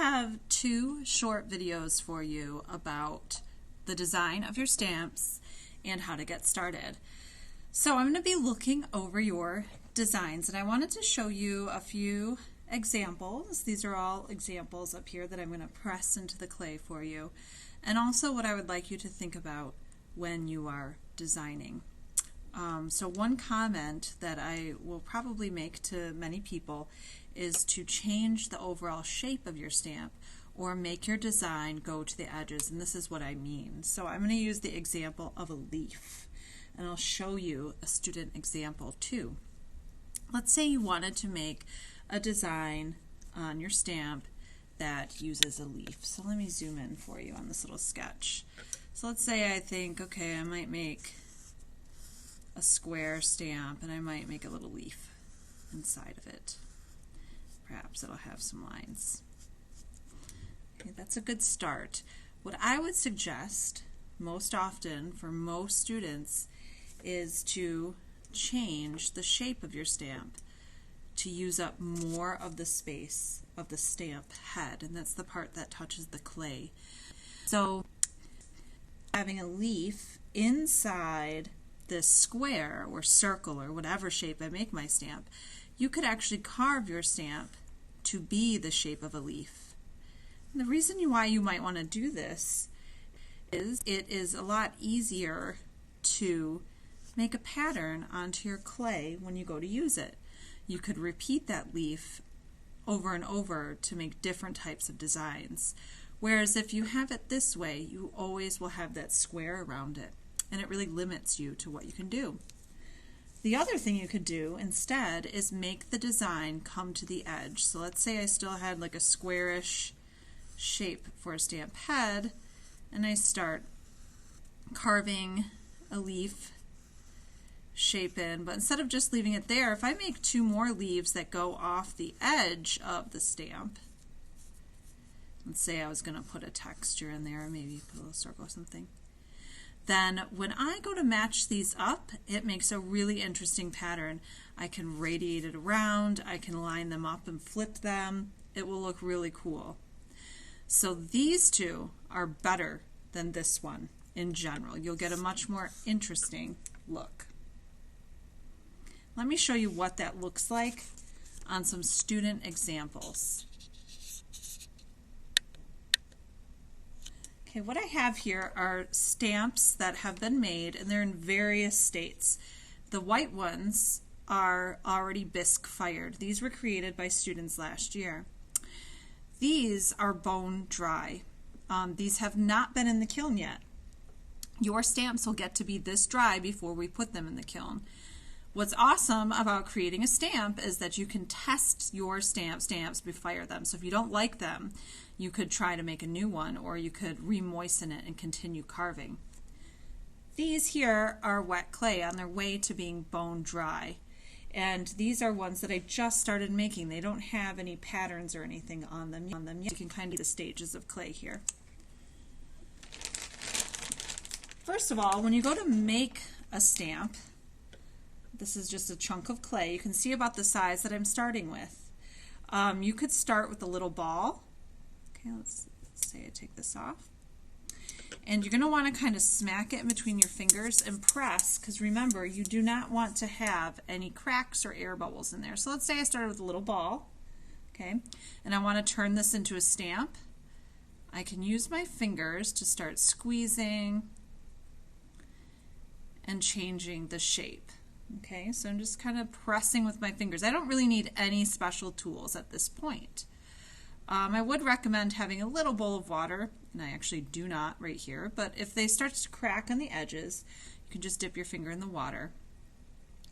have two short videos for you about the design of your stamps and how to get started. So I'm going to be looking over your designs, and I wanted to show you a few examples. These are all examples up here that I'm going to press into the clay for you, and also what I would like you to think about when you are designing. So one comment that I will probably make to many people is to change the overall shape of your stamp or make your design go to the edges, and this is what I mean. So I'm going to use the example of a leaf, and I'll show you a student example too. Let's say you wanted to make a design on your stamp that uses a leaf. So let me zoom in for you on this little sketch. So let's say I think, okay, I might make a square stamp and I might make a little leaf inside of it. Perhaps it'll have some lines. Okay, that's a good start. What I would suggest most often for most students is to change the shape of your stamp to use up more of the space of the stamp head, and that's the part that touches the clay. So having a leaf inside this square or circle or whatever shape I make my stamp, you could actually carve your stamp to be the shape of a leaf. And the reason why you might want to do this is it is a lot easier to make a pattern onto your clay when you go to use it. You could repeat that leaf over and over to make different types of designs. Whereas if you have it this way, you always will have that square around it, and it really limits you to what you can do. The other thing you could do instead is make the design come to the edge. So let's say I still had like a squarish shape for a stamp head, and I start carving a leaf shape in, but instead of just leaving it there, if I make two more leaves that go off the edge of the stamp, let's say I was going to put a texture in there, maybe put a little circle or something, then when I go to match these up, it makes a really interesting pattern. I can radiate it around, I can line them up and flip them. It will look really cool. So these two are better than this one in general. You'll get a much more interesting look. Let me show you what that looks like on some student examples. Okay, what I have here are stamps that have been made, and they're in various states. The white ones are already Bisque fired. These were created by students last year. These are bone dry. These have not been in the kiln yet. Your stamps will get to be this dry before we put them in the kiln. What's awesome about creating a stamp is that you can test your stamps before you fire them. So if you don't like them, you could try to make a new one, or you could re-moisten it and continue carving. These here are wet clay on their way to being bone dry. And these are ones that I just started making. They don't have any patterns or anything on them yet. You can kind of see the stages of clay here. First of all, when you go to make a stamp, this is just a chunk of clay. You can see about the size that I'm starting with. You could start with a little ball. Okay, let's say I take this off. And you're going to want to kind of smack it in between your fingers and press, because remember, you do not want to have any cracks or air bubbles in there. So let's say I started with a little ball, okay, and I want to turn this into a stamp. I can use my fingers to start squeezing and changing the shape. Okay, so I'm just kind of pressing with my fingers. I don't really need any special tools at this point. I would recommend having a little bowl of water, and I actually do not right here, but if they start to crack on the edges, you can just dip your finger in the water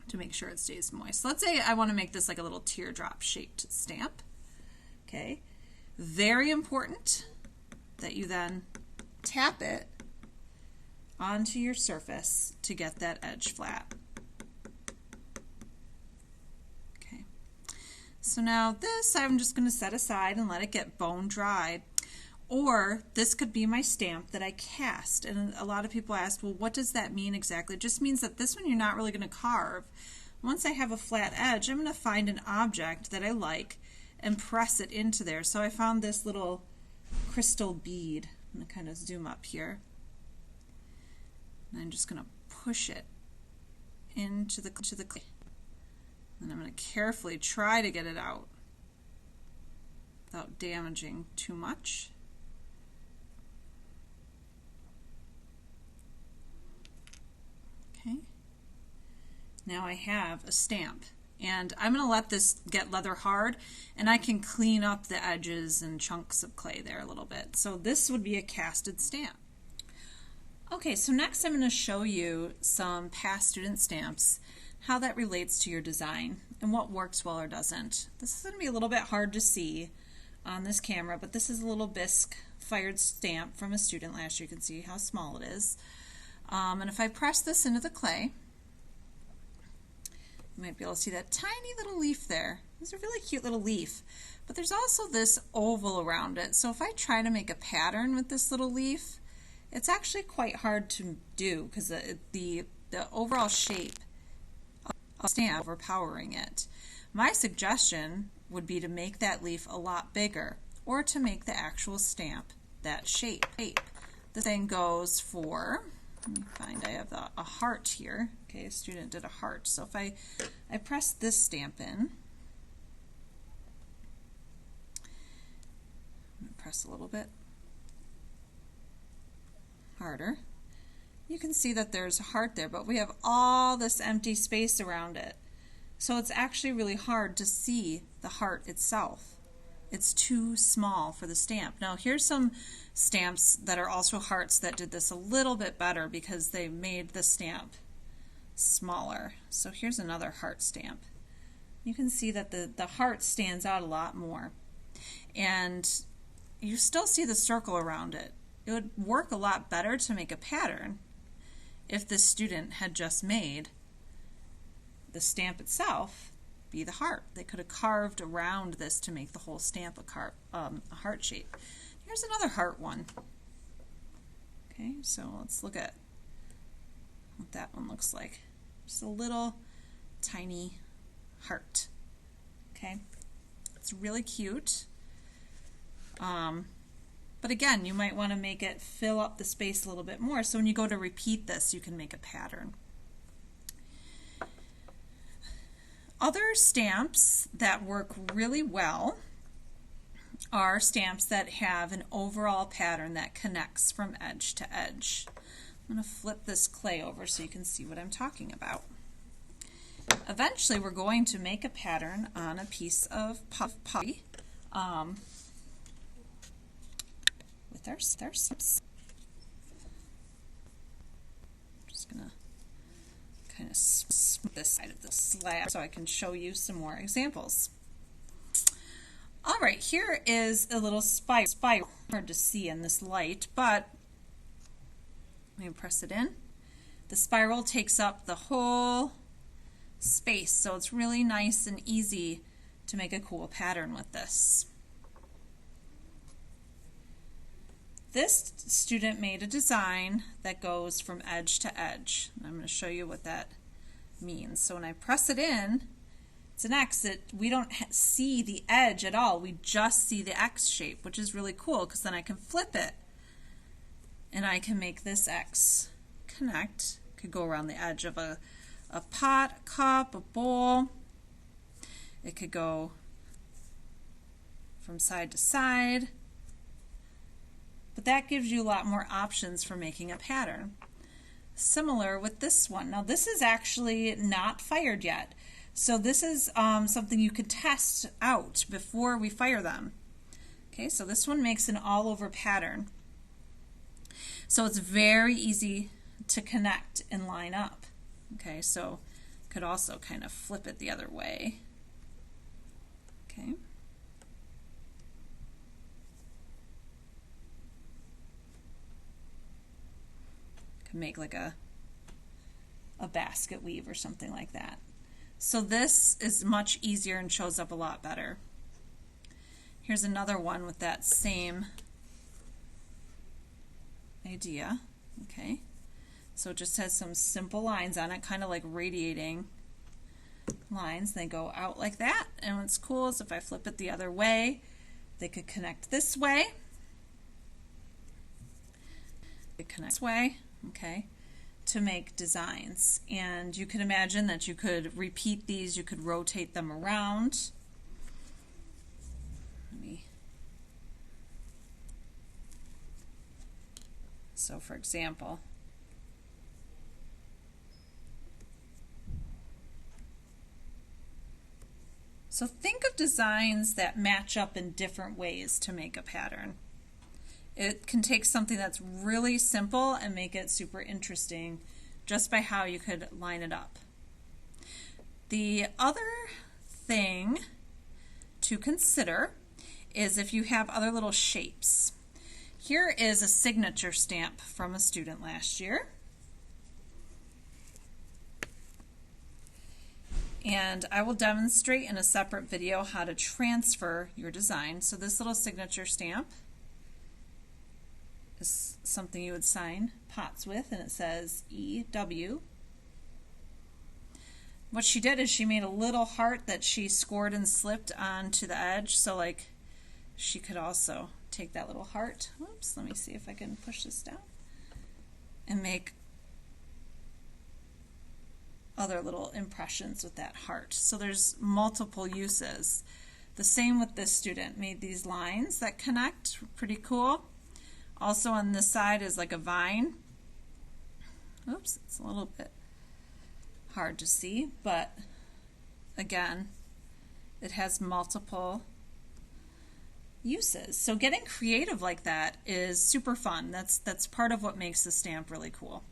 to make sure it stays moist. So let's say I want to make this like a little teardrop shaped stamp. Okay, very important that you then tap it onto your surface to get that edge flat. So now this I'm just going to set aside and let it get bone dry. Or this could be my stamp that I cast. And a lot of people ask, well, what does that mean exactly? It just means that this one you're not really going to carve. Once I have a flat edge, I'm going to find an object that I like and press it into there. So I found this little crystal bead. I'm going to kind of zoom up here. And I'm just going to push it into the clay. And I'm going to carefully try to get it out without damaging too much. Okay. Now I have a stamp. And I'm going to let this get leather hard, and I can clean up the edges and chunks of clay there a little bit. So this would be a casted stamp. Okay, so next I'm going to show you some past student stamps, how that relates to your design, and what works well or doesn't. This is going to be a little bit hard to see on this camera, but this is a little Bisque fired stamp from a student last year. You can see how small it is. And if I press this into the clay, you might be able to see that tiny little leaf there. It's a really cute little leaf. But there's also this oval around it. So if I try to make a pattern with this little leaf, it's actually quite hard to do because the overall shape of the stamp is overpowering it. My suggestion would be to make that leaf a lot bigger, or to make the actual stamp that shape. The same goes for, let me find, I have a heart here. Okay, a student did a heart. So if I press this stamp in, I'm going to press a little bit harder. You can see that there's a heart there, but we have all this empty space around it. So it's actually really hard to see the heart itself. It's too small for the stamp. Now here's some stamps that are also hearts that did this a little bit better because they made the stamp smaller. So here's another heart stamp. You can see that the heart stands out a lot more. And you still see the circle around it. It would work a lot better to make a pattern if the student had just made the stamp itself be the heart. They could have carved around this to make the whole stamp a heart shape. Here's another heart one. Okay, so let's look at what that one looks like. Just a little tiny heart. Okay, it's really cute. But again, you might want to make it fill up the space a little bit more, so when you go to repeat this, you can make a pattern. Other stamps that work really well are stamps that have an overall pattern that connects from edge to edge. I'm going to flip this clay over so you can see what I'm talking about. Eventually we're going to make a pattern on a piece of putty with our stamps. I'm just going to kind of smooth this side of the slab so I can show you some more examples. Alright, here is a little spiral. Hard to see in this light, but let me press it in. The spiral takes up the whole space, so it's really nice and easy to make a cool pattern with this. This student made a design that goes from edge to edge. I'm going to show you what that means. So when I press it in, it's an X. We don't see the edge at all. We just see the X shape, which is really cool because then I can flip it and I can make this X connect. Could go around the edge of a pot, a cup, a bowl. It could go from side to side. But that gives you a lot more options for making a pattern. Similar with this one. Now this is actually not fired yet. So this is something you could test out before we fire them. Okay, so this one makes an all-over pattern. So it's very easy to connect and line up. Okay, so could also kind of flip it the other way. Okay. Could make like a basket weave or something like that. So this is much easier and shows up a lot better. Here's another one with that same idea. Okay, so it just has some simple lines on it, kind of like radiating lines. They go out like that, and what's cool is if I flip it the other way, they could connect this way. They connect this way, okay, to make designs. And you can imagine that you could repeat these, you could rotate them around. So for example, so think of designs that match up in different ways to make a pattern. It can take something that's really simple and make it super interesting just by how you could line it up. The other thing to consider is if you have other little shapes. Here is a signature stamp from a student last year. And I will demonstrate in a separate video how to transfer your design. So this little signature stamp is something you would sign pots with, and it says EW. What she did is she made a little heart that she scored and slipped onto the edge, so like she could also take that little heart. Oops, let me see if I can push this down and make other little impressions with that heart. So there's multiple uses. The same with this student, made these lines that connect, pretty cool. Also on this side is like a vine. Oops, it's a little bit hard to see, but again, it has multiple uses. So getting creative like that is super fun. That's part of what makes the stamp really cool.